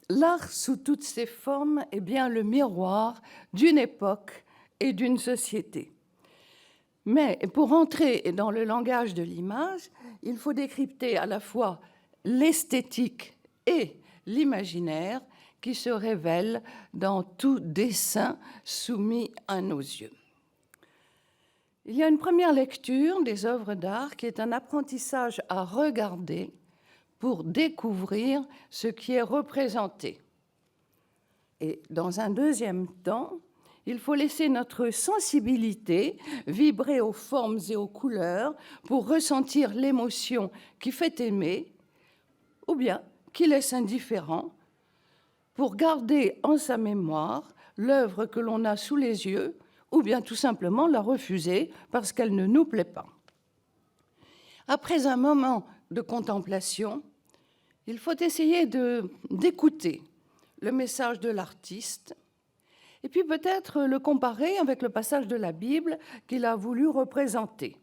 L'art sous toutes ses formes est bien le miroir d'une époque et d'une société. Mais pour entrer dans le langage de l'image, il faut décrypter à la fois l'esthétique et l'imaginaire qui se révèlent dans tout dessin soumis à nos yeux. Il y a une première lecture des œuvres d'art qui est un apprentissage à regarder pour découvrir ce qui est représenté. Et dans un deuxième temps, il faut laisser notre sensibilité vibrer aux formes et aux couleurs pour ressentir l'émotion qui fait aimer ou bien qui laisse indifférent, pour garder en sa mémoire l'œuvre que l'on a sous les yeux ou bien tout simplement la refuser parce qu'elle ne nous plaît pas. Après un moment de contemplation, il faut essayer d'écouter le message de l'artiste et puis peut-être le comparer avec le passage de la Bible qu'il a voulu représenter.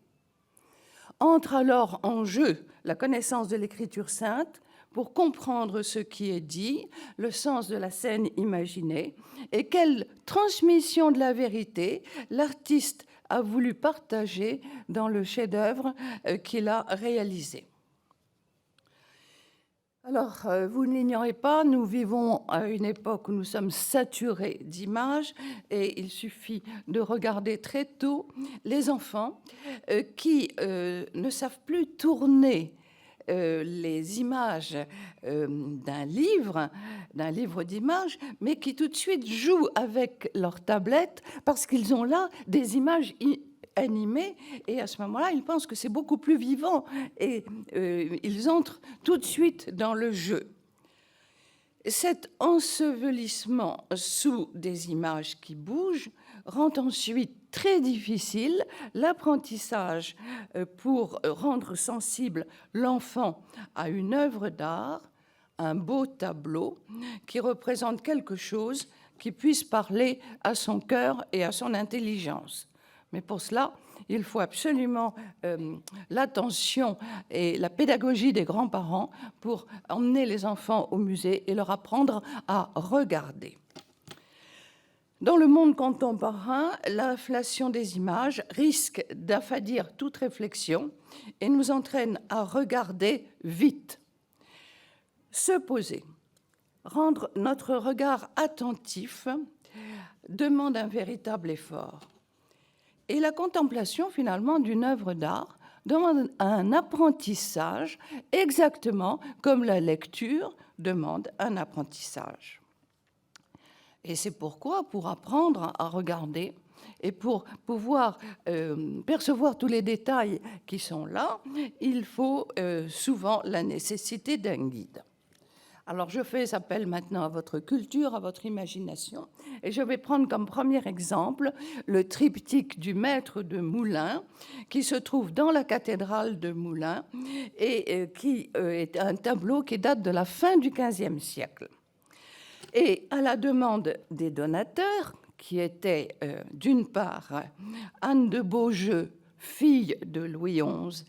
Entre alors en jeu la connaissance de l'Écriture sainte pour comprendre ce qui est dit, le sens de la scène imaginée et quelle transmission de la vérité l'artiste a voulu partager dans le chef-d'œuvre qu'il a réalisé. Alors, vous ne l'ignorez pas, nous vivons à une époque où nous sommes saturés d'images et il suffit de regarder très tôt les enfants qui ne savent plus tourner les images d'un livre d'images, mais qui tout de suite jouent avec leur tablette parce qu'ils ont là des images animés, et à ce moment-là, ils pensent que c'est beaucoup plus vivant, et ils entrent tout de suite dans le jeu. Cet ensevelissement sous des images qui bougent rend ensuite très difficile l'apprentissage pour rendre sensible l'enfant à une œuvre d'art, un beau tableau qui représente quelque chose qui puisse parler à son cœur et à son intelligence. Mais pour cela, il faut absolument l'attention et la pédagogie des grands-parents pour emmener les enfants au musée et leur apprendre à regarder. Dans le monde contemporain, l'inflation des images risque d'affadir toute réflexion et nous entraîne à regarder vite. Se poser, rendre notre regard attentif demande un véritable effort. Et la contemplation, finalement, d'une œuvre d'art demande un apprentissage exactement comme la lecture demande un apprentissage. Et c'est pourquoi, pour apprendre à regarder et pour pouvoir percevoir tous les détails qui sont là, il faut souvent la nécessité d'un guide. Alors, je fais appel maintenant à votre culture, à votre imagination, et je vais prendre comme premier exemple le triptyque du maître de Moulins, qui se trouve dans la cathédrale de Moulins, et qui est un tableau qui date de la fin du XVe siècle. Et à la demande des donateurs, qui étaient d'une part Anne de Beaujeu, fille de Louis XI,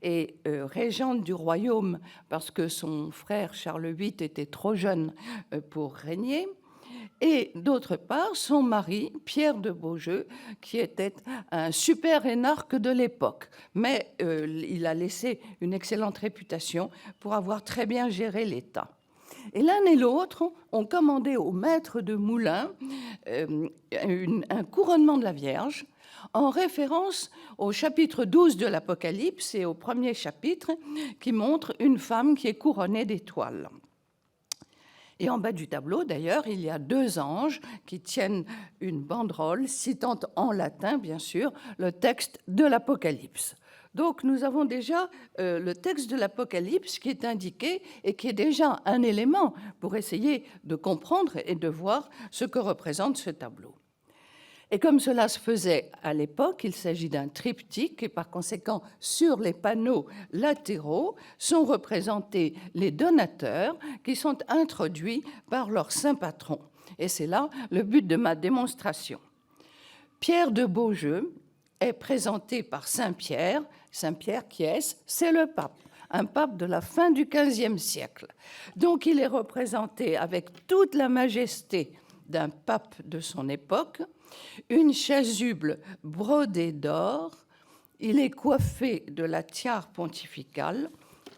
et régente du royaume parce que son frère Charles VIII était trop jeune pour régner, et d'autre part son mari Pierre de Beaujeu, qui était un super énarque de l'époque, mais il a laissé une excellente réputation pour avoir très bien géré l'État. Et l'un et l'autre ont commandé au maître de Moulins un couronnement de la Vierge, en référence au chapitre 12 de l'Apocalypse et au premier chapitre qui montre une femme qui est couronnée d'étoiles. Et en bas du tableau, d'ailleurs, il y a deux anges qui tiennent une banderole citant en latin, bien sûr, le texte de l'Apocalypse. Donc nous avons déjà le texte de l'Apocalypse qui est indiqué et qui est déjà un élément pour essayer de comprendre et de voir ce que représente ce tableau. Et comme cela se faisait à l'époque, il s'agit d'un triptyque et par conséquent, sur les panneaux latéraux sont représentés les donateurs qui sont introduits par leur saint patron. Et c'est là le but de ma démonstration. Pierre de Beaujeu est présenté par Saint Pierre. Saint Pierre, qui est-ce? C'est le pape, un pape de la fin du XVe siècle. Donc il est représenté avec toute la majesté d'un pape de son époque, une chasuble brodée d'or, il est coiffé de la tiare pontificale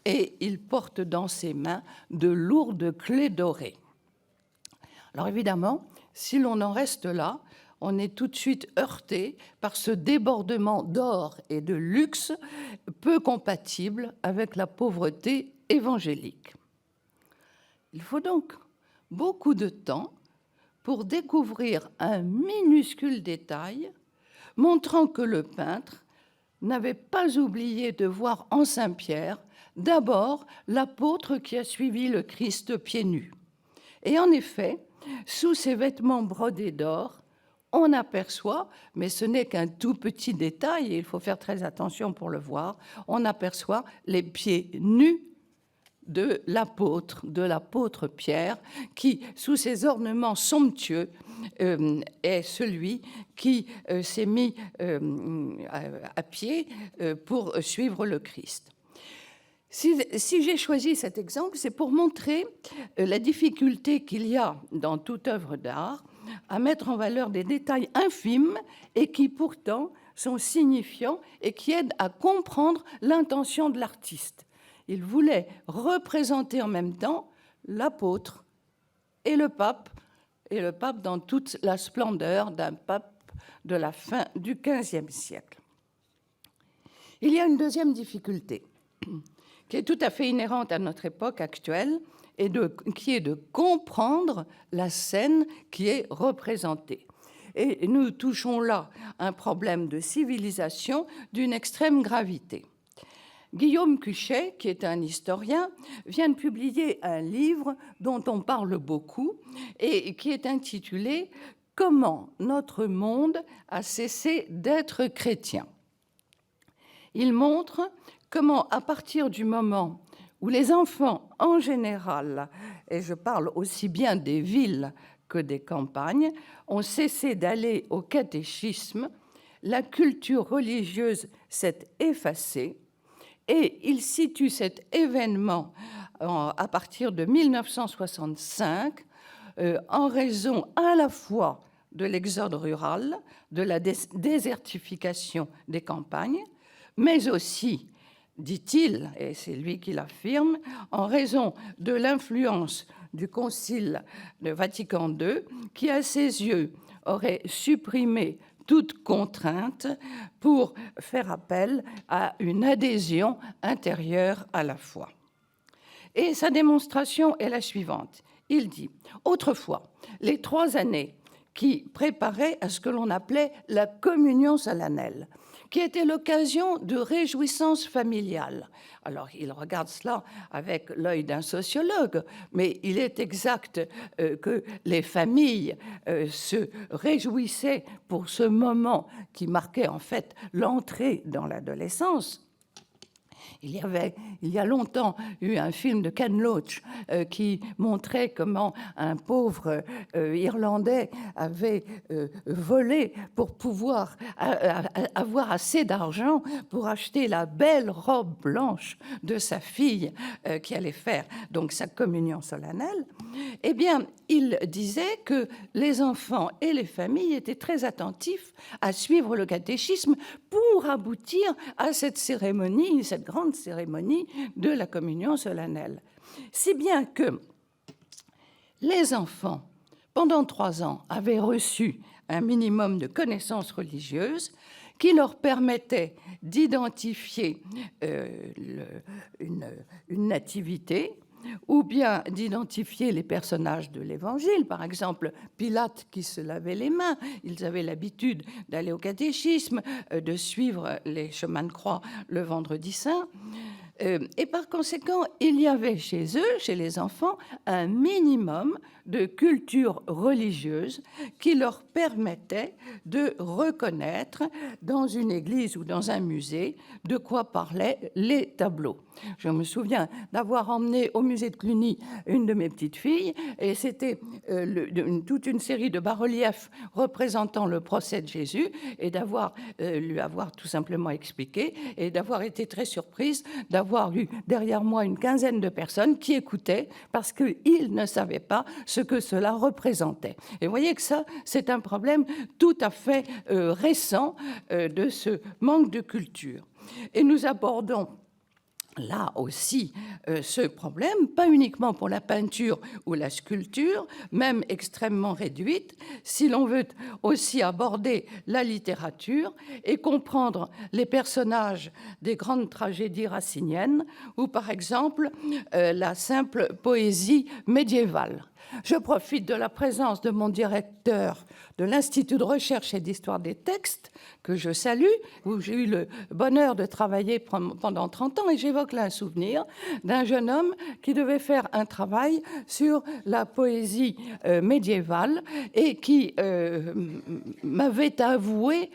et il porte dans ses mains de lourdes clés dorées. Alors évidemment, si l'on en reste là, on est tout de suite heurté par ce débordement d'or et de luxe peu compatible avec la pauvreté évangélique. Il faut donc beaucoup de temps pour découvrir un minuscule détail montrant que le peintre n'avait pas oublié de voir en Saint-Pierre d'abord l'apôtre qui a suivi le Christ pieds nus. Et en effet, sous ses vêtements brodés d'or, on aperçoit, mais ce n'est qu'un tout petit détail, et il faut faire très attention pour le voir, on aperçoit les pieds nus de l'apôtre Pierre, qui, sous ses ornements somptueux, est celui qui s'est mis à pied pour suivre le Christ. Si j'ai choisi cet exemple, c'est pour montrer la difficulté qu'il y a dans toute œuvre d'art à mettre en valeur des détails infimes et qui pourtant sont signifiants et qui aident à comprendre l'intention de l'artiste. Il voulait représenter en même temps l'apôtre et le pape dans toute la splendeur d'un pape de la fin du XVe siècle. Il y a une deuxième difficulté qui est tout à fait inhérente à notre époque actuelle et qui est de comprendre la scène qui est représentée. Et nous touchons là un problème de civilisation d'une extrême gravité. Guillaume Cuchet, qui est un historien, vient de publier un livre dont on parle beaucoup et qui est intitulé « Comment notre monde a cessé d'être chrétien ». Il montre comment, à partir du moment où les enfants en général, et je parle aussi bien des villes que des campagnes, ont cessé d'aller au catéchisme, la culture religieuse s'est effacée et il situe cet événement à partir de 1965 en raison à la fois de l'exode rural, de la désertification des campagnes, mais aussi, dit-il, et c'est lui qui l'affirme, en raison de l'influence du Concile de Vatican II, qui, à ses yeux, aurait supprimé toute contrainte pour faire appel à une adhésion intérieure à la foi. Et sa démonstration est la suivante. Il dit « Autrefois, les 3 années qui préparaient à ce que l'on appelait la communion solennelle, qui était l'occasion de réjouissances familiales. » Alors, il regarde cela avec l'œil d'un sociologue, mais il est exact que les familles se réjouissaient pour ce moment qui marquait en fait l'entrée dans l'adolescence. Il y a longtemps eu un film de Ken Loach qui montrait comment un pauvre Irlandais avait volé pour pouvoir avoir assez d'argent pour acheter la belle robe blanche de sa fille qui allait faire donc sa communion solennelle. Eh bien, il disait que les enfants et les familles étaient très attentifs à suivre le catéchisme pour aboutir à cette cérémonie, cette grande cérémonie de la communion solennelle. Si bien que les enfants, pendant 3 ans, avaient reçu un minimum de connaissances religieuses qui leur permettait d'identifier une nativité, ou bien d'identifier les personnages de l'Évangile, par exemple Pilate qui se lavait les mains. Ils avaient l'habitude d'aller au catéchisme, de suivre les chemins de croix le vendredi saint. Et par conséquent, il y avait chez eux, chez les enfants, un minimum de culture religieuse qui leur permettait de reconnaître dans une église ou dans un musée de quoi parlaient les tableaux. Je me souviens d'avoir emmené au musée de Cluny une de mes petites filles, et c'était toute une série de bas-reliefs représentant le procès de Jésus, et d'avoir lui avoir tout simplement expliqué, et d'avoir été très surprise d'avoir eu derrière moi une quinzaine de personnes qui écoutaient parce qu'ils ne savaient pas ce que cela représentait. Et vous voyez que ça, c'est un problème tout à fait récent de ce manque de culture. Et nous abordons là aussi ce problème, pas uniquement pour la peinture ou la sculpture, même extrêmement réduite, si l'on veut aussi aborder la littérature et comprendre les personnages des grandes tragédies raciniennes ou par exemple la simple poésie médiévale. Je profite de la présence de mon directeur de l'Institut de recherche et d'histoire des textes, que je salue, où j'ai eu le bonheur de travailler pendant 30 ans, et j'évoque là un souvenir d'un jeune homme qui devait faire un travail sur la poésie médiévale et qui m'avait avoué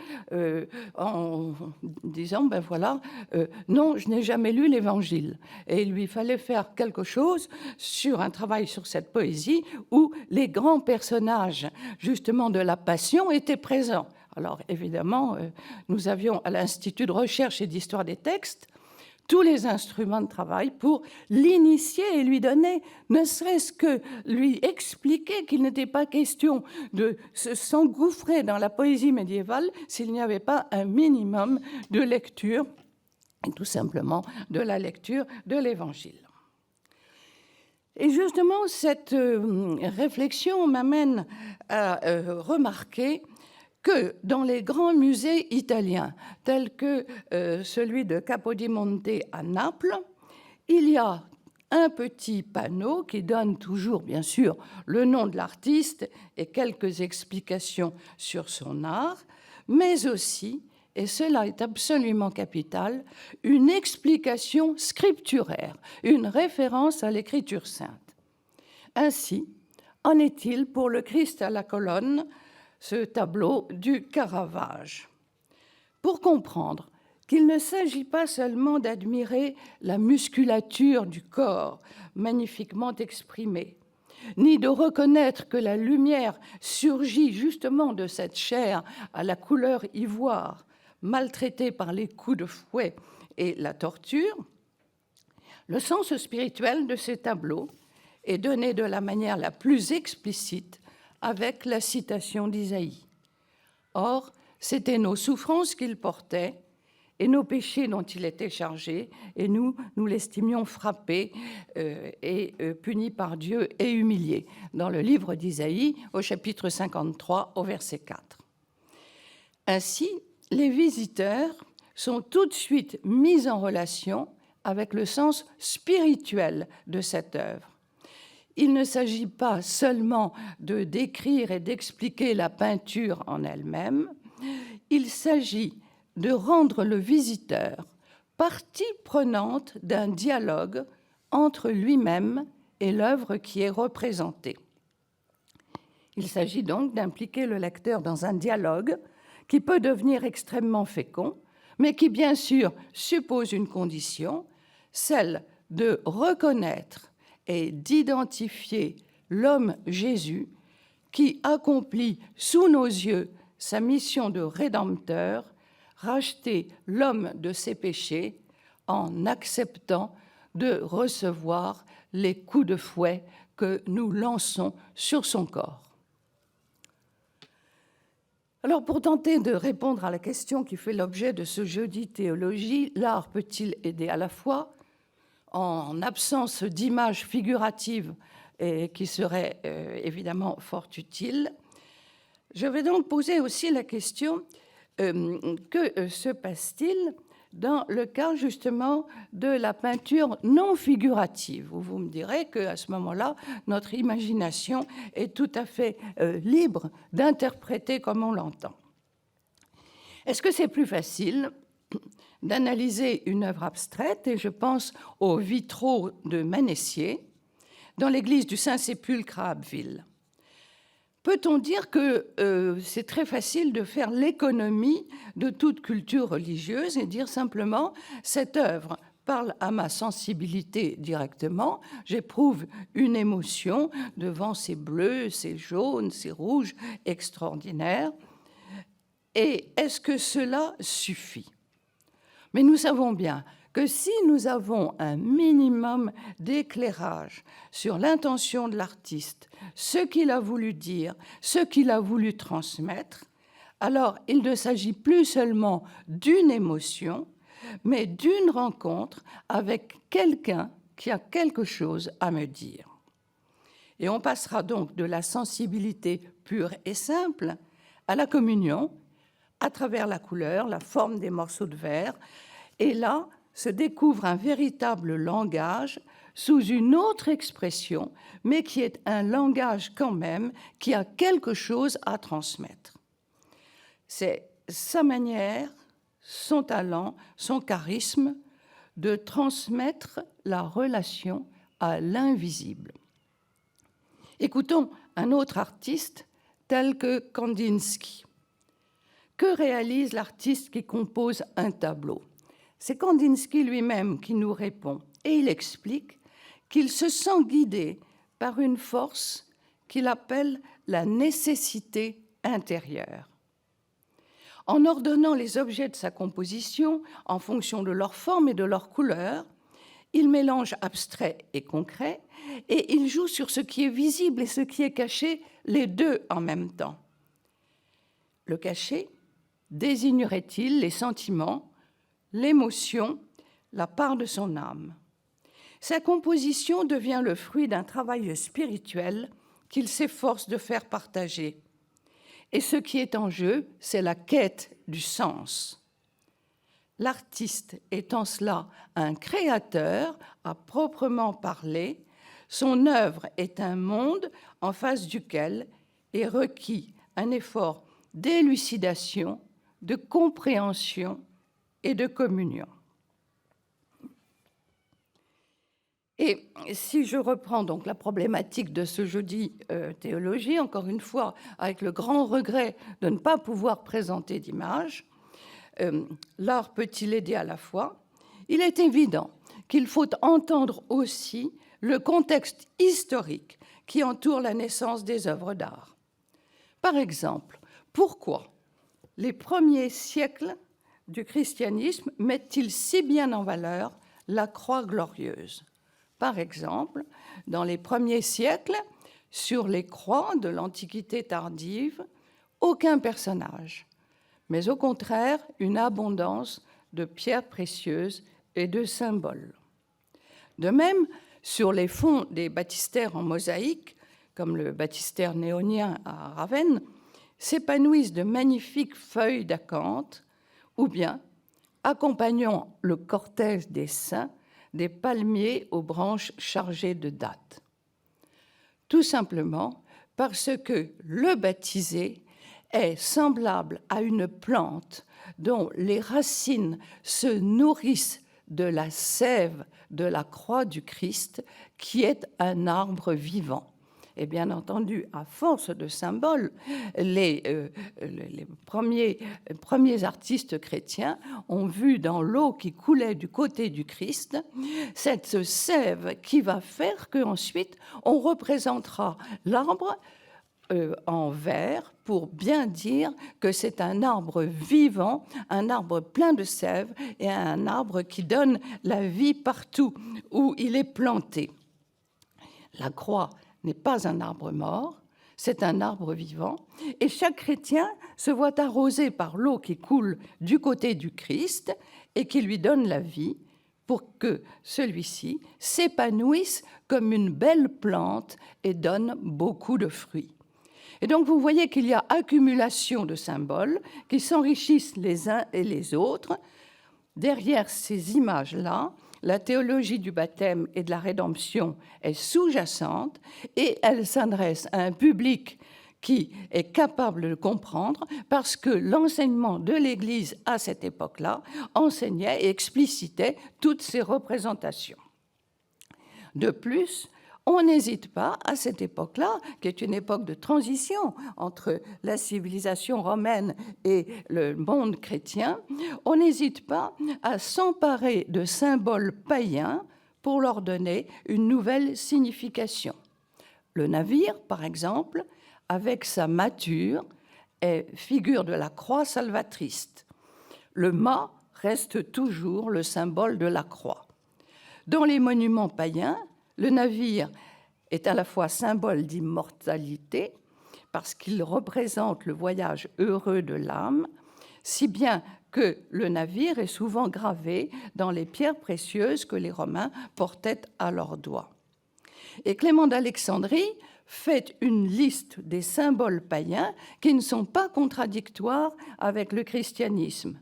en disant, ben voilà, non, je n'ai jamais lu l'Évangile. Et il lui fallait faire quelque chose sur un travail sur cette poésie où les grands personnages, justement, de la Passion étaient présents. Alors, évidemment, nous avions à l'Institut de recherche et d'histoire des textes tous les instruments de travail pour l'initier et lui donner, ne serait-ce que lui expliquer qu'il n'était pas question de s'engouffrer dans la poésie médiévale s'il n'y avait pas un minimum de lecture, et tout simplement de la lecture de l'Évangile. Et justement, cette réflexion m'amène à remarquer que dans les grands musées italiens, tels que celui de Capodimonte à Naples, il y a un petit panneau qui donne toujours, bien sûr, le nom de l'artiste et quelques explications sur son art, mais aussi, et cela est absolument capital, une explication scripturaire, une référence à l'Écriture sainte. Ainsi, en est-il pour le Christ à la colonne, ce tableau du Caravage. Pour comprendre qu'il ne s'agit pas seulement d'admirer la musculature du corps magnifiquement exprimée, ni de reconnaître que la lumière surgit justement de cette chair à la couleur ivoire, maltraitée par les coups de fouet et la torture, le sens spirituel de ces tableaux est donné de la manière la plus explicite avec la citation d'Isaïe. Or, c'étaient nos souffrances qu'il portait et nos péchés dont il était chargé, et nous l'estimions frappé et puni par Dieu et humilié, dans le livre d'Isaïe, au chapitre 53, au verset 4. Ainsi, les visiteurs sont tout de suite mis en relation avec le sens spirituel de cette œuvre. Il ne s'agit pas seulement de décrire et d'expliquer la peinture en elle-même, il s'agit de rendre le visiteur partie prenante d'un dialogue entre lui-même et l'œuvre qui est représentée. Il s'agit donc d'impliquer le lecteur dans un dialogue qui peut devenir extrêmement fécond, mais qui, bien sûr, suppose une condition, celle de reconnaître et d'identifier l'homme Jésus qui accomplit sous nos yeux sa mission de rédempteur, racheter l'homme de ses péchés en acceptant de recevoir les coups de fouet que nous lançons sur son corps. Alors, pour tenter de répondre à la question qui fait l'objet de ce jeudi théologie, l'art peut-il aider à la foi, en absence d'images figuratives et qui seraient évidemment fort utiles? Je vais donc poser aussi la question que se passe-t-il dans le cas justement de la peinture non figurative, où vous me direz qu'à ce moment-là, notre imagination est tout à fait libre d'interpréter comme on l'entend. Est-ce que c'est plus facile d'analyser une œuvre abstraite, et je pense aux vitraux de Manessier dans l'église du Saint-Sépulcre à Abbeville. Peut-on dire que c'est très facile de faire l'économie de toute culture religieuse et dire simplement « cette œuvre parle à ma sensibilité directement, j'éprouve une émotion devant ces bleus, ces jaunes, ces rouges extraordinaires ». Et est-ce que cela suffit? Mais nous savons bien que si nous avons un minimum d'éclairage sur l'intention de l'artiste, ce qu'il a voulu dire, ce qu'il a voulu transmettre, alors il ne s'agit plus seulement d'une émotion, mais d'une rencontre avec quelqu'un qui a quelque chose à me dire. Et on passera donc de la sensibilité pure et simple à la communion, à travers la couleur, la forme des morceaux de verre, et là se découvre un véritable langage sous une autre expression, mais qui est un langage quand même qui a quelque chose à transmettre. C'est sa manière, son talent, son charisme de transmettre la relation à l'invisible. Écoutons un autre artiste tel que Kandinsky. Que réalise l'artiste qui compose un tableau? C'est Kandinsky lui-même qui nous répond, et il explique qu'il se sent guidé par une force qu'il appelle la nécessité intérieure. En ordonnant les objets de sa composition en fonction de leur forme et de leur couleur, il mélange abstrait et concret, et il joue sur ce qui est visible et ce qui est caché, les deux en même temps. Le caché désignerait-il les sentiments, l'émotion, la part de son âme? Sa composition devient le fruit d'un travail spirituel qu'il s'efforce de faire partager. Et ce qui est en jeu, c'est la quête du sens. L'artiste est en cela un créateur à proprement parler. Son œuvre est un monde en face duquel est requis un effort d'élucidation, de compréhension et de communion. Et si je reprends donc la problématique de ce jeudi théologie, encore une fois, avec le grand regret de ne pas pouvoir présenter d'image, l'art peut-il aider à la foi? Il est évident qu'il faut entendre aussi le contexte historique qui entoure la naissance des œuvres d'art. Par exemple, pourquoi les premiers siècles du christianisme mettent-ils si bien en valeur la croix glorieuse? Par exemple, dans les premiers siècles, sur les croix de l'Antiquité tardive, aucun personnage, mais au contraire une abondance de pierres précieuses et de symboles. De même, sur les fonds des baptistères en mosaïque, comme le baptistère néonien à Ravenne, s'épanouissent de magnifiques feuilles d'acanthe, ou bien, accompagnant le cortège des saints, des palmiers aux branches chargées de dattes. Tout simplement parce que le baptisé est semblable à une plante dont les racines se nourrissent de la sève de la croix du Christ, qui est un arbre vivant. Et bien entendu, à force de symboles, les premiers artistes chrétiens ont vu dans l'eau qui coulait du côté du Christ cette sève qui va faire qu'ensuite on représentera l'arbre en vert pour bien dire que c'est un arbre vivant, un arbre plein de sève et un arbre qui donne la vie partout où il est planté. La croix n'est pas un arbre mort, c'est un arbre vivant, et chaque chrétien se voit arrosé par l'eau qui coule du côté du Christ et qui lui donne la vie pour que celui-ci s'épanouisse comme une belle plante et donne beaucoup de fruits. Et donc vous voyez qu'il y a accumulation de symboles qui s'enrichissent les uns et les autres. Derrière ces images-là, la théologie du baptême et de la rédemption est sous-jacente et elle s'adresse à un public qui est capable de comprendre, parce que l'enseignement de l'Église à cette époque-là enseignait et explicitait toutes ces représentations. De plus, on n'hésite pas, à cette époque-là, qui est une époque de transition entre la civilisation romaine et le monde chrétien, on n'hésite pas à s'emparer de symboles païens pour leur donner une nouvelle signification. Le navire, par exemple, avec sa mâture, est figure de la croix salvatrice. Le mât reste toujours le symbole de la croix. Dans les monuments païens, le navire est à la fois symbole d'immortalité, parce qu'il représente le voyage heureux de l'âme, si bien que le navire est souvent gravé dans les pierres précieuses que les Romains portaient à leurs doigts. Et Clément d'Alexandrie fait une liste des symboles païens qui ne sont pas contradictoires avec le christianisme.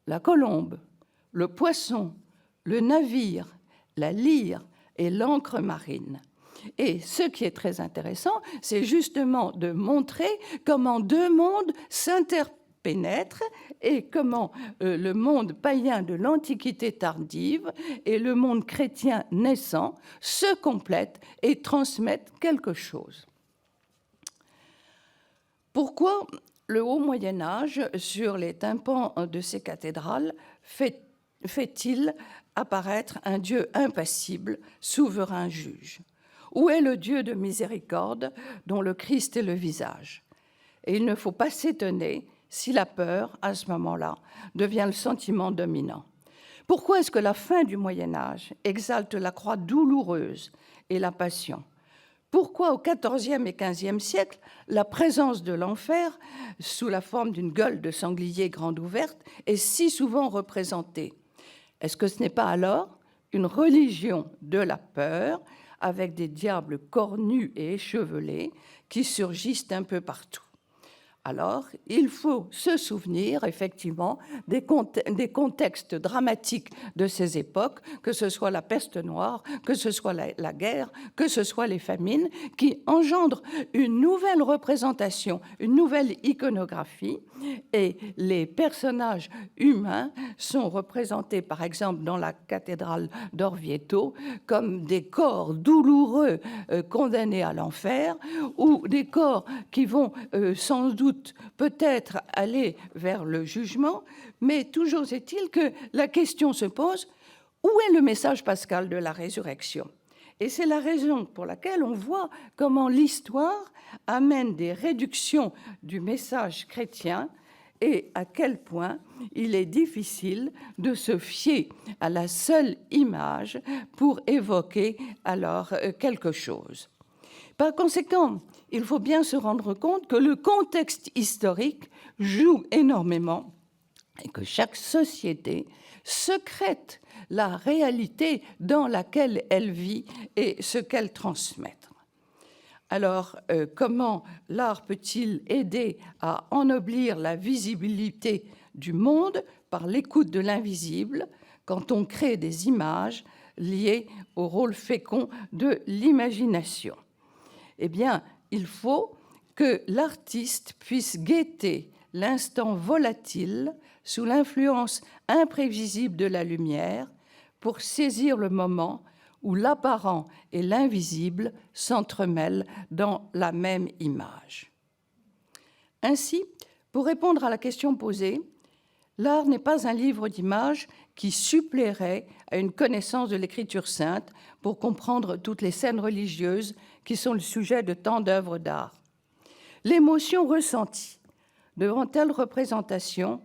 La colombe, le poisson, le navire, la lyre et l'encre marine. Et ce qui est très intéressant, c'est justement de montrer comment deux mondes s'interpénètrent et comment le monde païen de l'Antiquité tardive et le monde chrétien naissant se complètent et transmettent quelque chose. Pourquoi le haut Moyen-Âge, sur les tympans de ces cathédrales, fait-il apparaître un Dieu impassible, souverain juge? Où est le Dieu de miséricorde dont le Christ est le visage? Et il ne faut pas s'étonner si la peur, à ce moment-là, devient le sentiment dominant. Pourquoi est-ce que la fin du Moyen-Âge exalte la croix douloureuse et la passion? Pourquoi au XIVe et XVe siècle, la présence de l'enfer, sous la forme d'une gueule de sanglier grande ouverte, est si souvent représentée? Est-ce que ce n'est pas alors une religion de la peur, avec des diables cornus et échevelés qui surgissent un peu partout? Alors, il faut se souvenir effectivement des contextes dramatiques de ces époques, que ce soit la peste noire, que ce soit la guerre, que ce soit les famines, qui engendrent une nouvelle représentation, une nouvelle iconographie. Et les personnages humains sont représentés, par exemple, dans la cathédrale d'Orvieto, comme des corps douloureux condamnés à l'enfer, ou des corps qui vont sans doute peut-être aller vers le jugement, mais toujours est-il que la question se pose, où est le message pascal de la résurrection? Et c'est la raison pour laquelle on voit comment l'histoire amène des réductions du message chrétien et à quel point il est difficile de se fier à la seule image pour évoquer alors quelque chose. Par conséquent, il faut bien se rendre compte que le contexte historique joue énormément et que chaque société secrète la réalité dans laquelle elle vit et ce qu'elle transmet. Alors, comment l'art peut-il aider à ennoblir la visibilité du monde par l'écoute de l'invisible quand on crée des images liées au rôle fécond de l'imagination? Eh bien, il faut que l'artiste puisse guetter l'instant volatile sous l'influence imprévisible de la lumière pour saisir le moment où l'apparent et l'invisible s'entremêlent dans la même image. Ainsi, pour répondre à la question posée, l'art n'est pas un livre d'images qui suppléerait à une connaissance de l'écriture sainte pour comprendre toutes les scènes religieuses qui sont le sujet de tant d'œuvres d'art. L'émotion ressentie devant telle représentation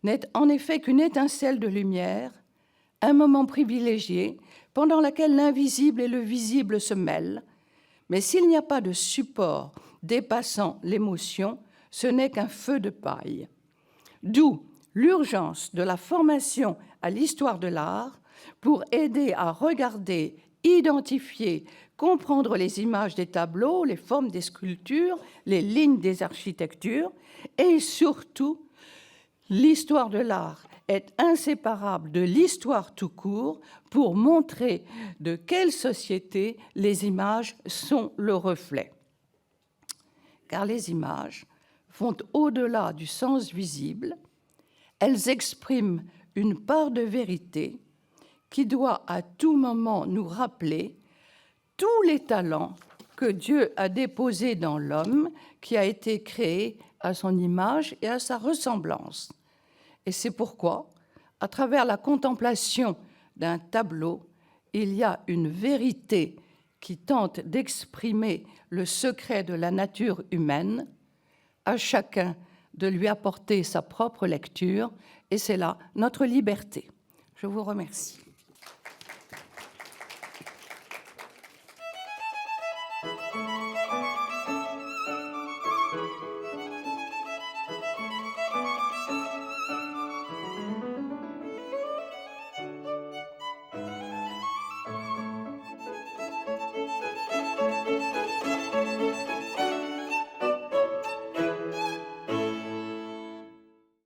n'est en effet qu'une étincelle de lumière, un moment privilégié pendant lequel l'invisible et le visible se mêlent. Mais s'il n'y a pas de support dépassant l'émotion, ce n'est qu'un feu de paille. D'où l'urgence de la formation à l'histoire de l'art pour aider à regarder, identifier, comprendre les images des tableaux, les formes des sculptures, les lignes des architectures, et surtout, l'histoire de l'art est inséparable de l'histoire tout court pour montrer de quelle société les images sont le reflet. car les images vont au-delà du sens visible. Elles expriment une part de vérité qui doit à tout moment nous rappeler tous les talents que Dieu a déposés dans l'homme qui a été créé à son image et à sa ressemblance. Et c'est pourquoi, à travers la contemplation d'un tableau, il y a une vérité qui tente d'exprimer le secret de la nature humaine, à chacun de lui apporter sa propre lecture, et c'est là notre liberté. Je vous remercie.